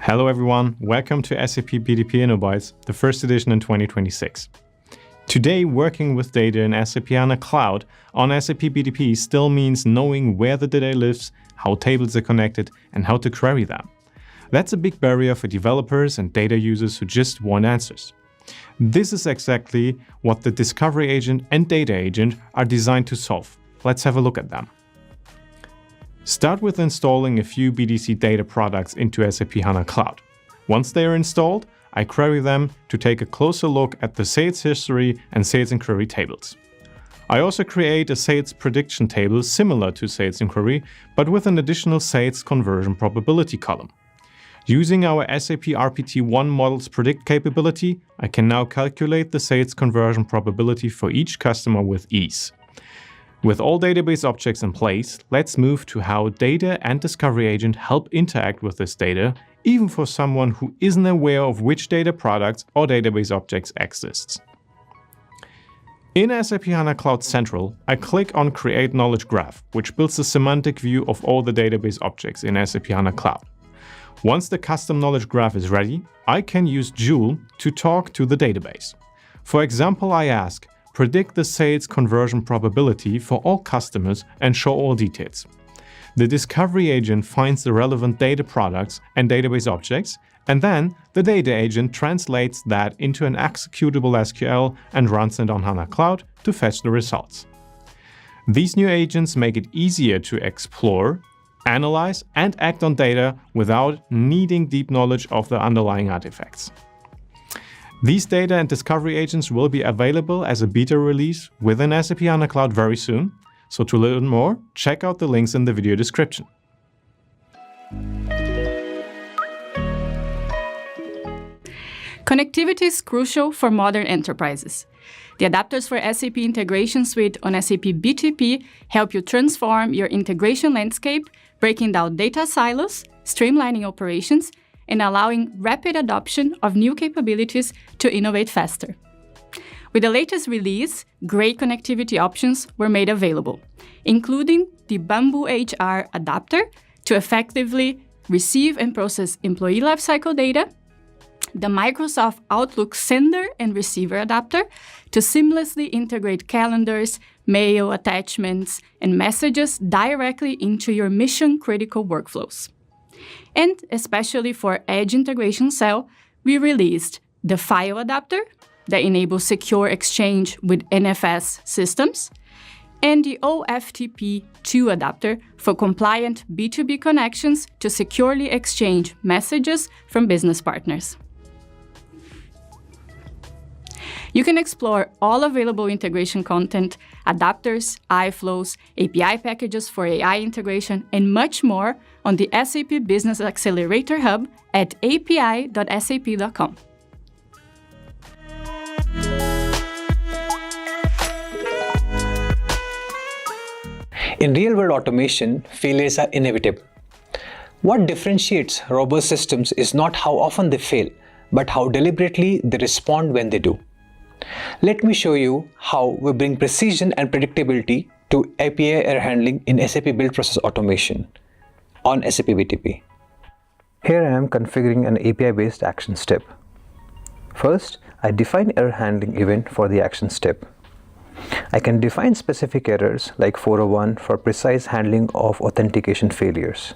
Hello everyone, welcome to SAP BTP InnoBytes, the first edition in 2026. Today, working with data in SAP HANA Cloud on SAP BTP still means knowing where the data lives, how tables are connected, and how to query them. That's a big barrier for developers and data users who just want answers. This is exactly what the Discovery Agent and Data Agent are designed to solve. Let's have a look at them. Start with installing a few BDC data products into SAP HANA Cloud. Once they are installed, I query them to take a closer look at the sales history and sales inquiry tables. I also create a sales prediction table similar to sales inquiry, but with an additional sales conversion probability column. Using our SAP RPT-1 model's predict capability, I can now calculate the sales conversion probability for each customer with ease. With all database objects in place, let's move to how Data and Discovery Agent help interact with this data, even for someone who isn't aware of which data products or database objects exists. In SAP HANA Cloud Central, I click on Create Knowledge Graph, which builds a semantic view of all the database objects in SAP HANA Cloud. Once the custom knowledge graph is ready, I can use Joule to talk to the database. For example, I ask, predict the sales conversion probability for all customers and show all details. The Discovery Agent finds the relevant data products and database objects, and then the Data Agent translates that into an executable SQL and runs it on HANA Cloud to fetch the results. These new agents make it easier to explore, analyze, and act on data without needing deep knowledge of the underlying artifacts. These data and discovery agents will be available as a beta release within SAP HANA Cloud very soon, so to learn more, check out the links in the video description. Connectivity is crucial for modern enterprises. The adapters for SAP Integration Suite on SAP BTP help you transform your integration landscape, breaking down data silos, streamlining operations, and allowing rapid adoption of new capabilities to innovate faster. With the latest release, great connectivity options were made available, including the Bamboo HR adapter to effectively receive and process employee lifecycle data, the Microsoft Outlook sender and receiver adapter to seamlessly integrate calendars, mail, attachments, and messages directly into your mission-critical workflows. And especially for Edge Integration Cell, we released the File Adapter that enables secure exchange with NFS systems, and the OFTP2 adapter for compliant B2B connections to securely exchange messages from business partners. You can explore all available integration content, adapters, iFlows, API packages for AI integration, and much more on the SAP Business Accelerator Hub at api.sap.com. In real-world automation, failures are inevitable. What differentiates robust systems is not how often they fail, but how deliberately they respond when they do. Let me show you how we bring precision and predictability to API error handling in SAP Build Process Automation on SAP BTP. Here I am configuring an API-based action step. First, I define error handling event for the action step. I can define specific errors like 401 for precise handling of authentication failures.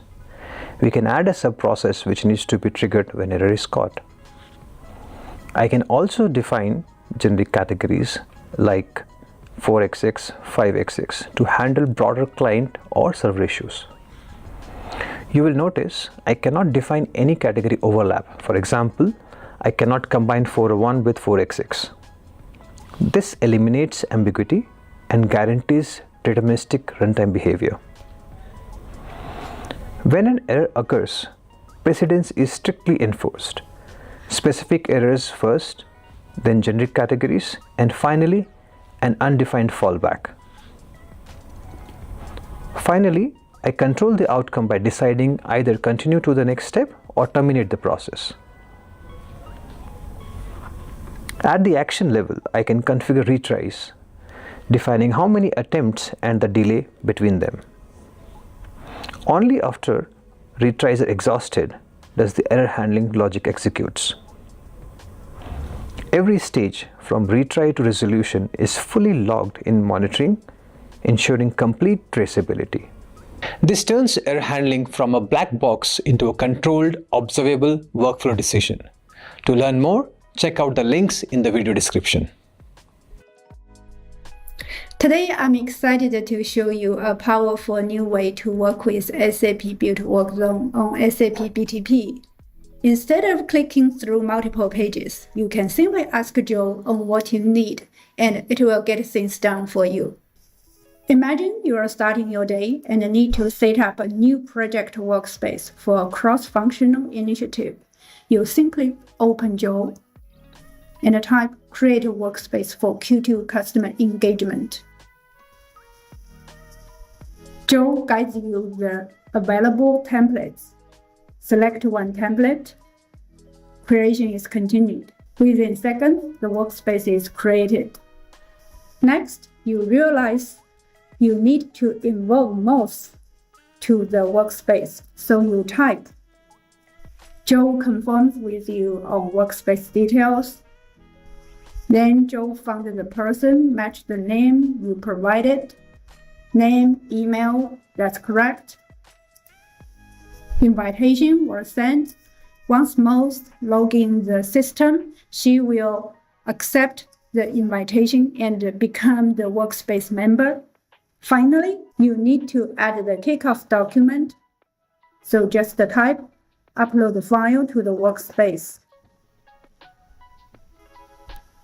We can add a sub-process which needs to be triggered when error is caught. I can also define generic categories like 4xx, 5xx to handle broader client or server issues. You will notice I cannot define any category overlap. For example, I cannot combine 401 with 4xx. This eliminates ambiguity and guarantees deterministic runtime behavior. When an error occurs, precedence is strictly enforced. Specific errors first, then generic categories, and finally, an undefined fallback. Finally, I control the outcome by deciding either continue to the next step or terminate the process. At the action level, I can configure retries, defining how many attempts and the delay between them. Only after retries are exhausted does the error handling logic executes. Every stage from retry to resolution is fully logged in monitoring, ensuring complete traceability. This turns error handling from a black box into a controlled, observable workflow decision. To learn more, check out the links in the video description. Today, I'm excited to show you a powerful new way to work with SAP Build Work Zone on SAP BTP. Instead of clicking through multiple pages, you can simply ask Joe on what you need, and it will get things done for you. Imagine you are starting your day and need to set up a new project workspace for a cross-functional initiative. You simply open Joe and type Create a Workspace for Q2 Customer Engagement. Joe guides you the available templates. Select one template. Creation is continued. Within seconds, the workspace is created. Next, you realize you need to invoke mouse to the workspace, so you type. Joe confirms with you on workspace details. Then Joe found the person, matched the name you provided. Name, email, that's correct. Invitation was sent. Once Mouse logs in the system, she will accept the invitation and become the workspace member. Finally, you need to add the kickoff document. So just type, upload the file to the workspace.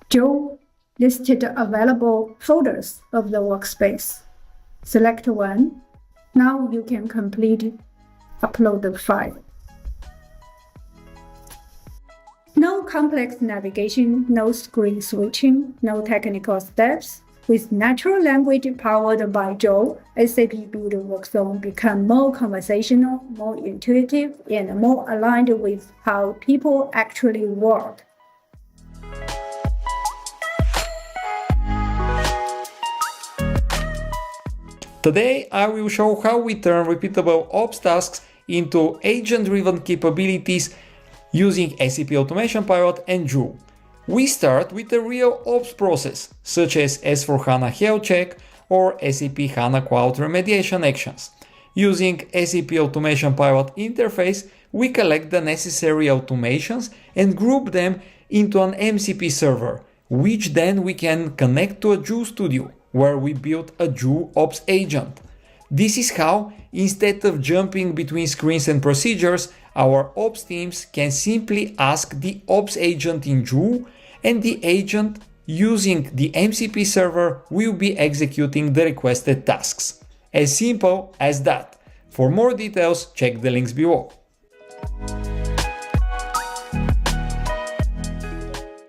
Joe listed available folders of the workspace. Select one. Now you can upload the file. No complex navigation, no screen switching, no technical steps. With natural language powered by Joe, SAP Build Work Zone become more conversational, more intuitive, and more aligned with how people actually work. Today I will show how we turn repeatable ops tasks into agent-driven capabilities using SAP Automation Pilot and Joule. We start with a real ops process, such as S/4HANA Health Check or SAP HANA Cloud Remediation Actions. Using SAP Automation Pilot interface, we collect the necessary automations and group them into an MCP server, which then we can connect to a Joule Studio, where we build a Joule Ops agent. This is how, instead of jumping between screens and procedures, our Ops teams can simply ask the Ops agent in Joule, and the agent using the MCP server will be executing the requested tasks. As simple as that. For more details, check the links below.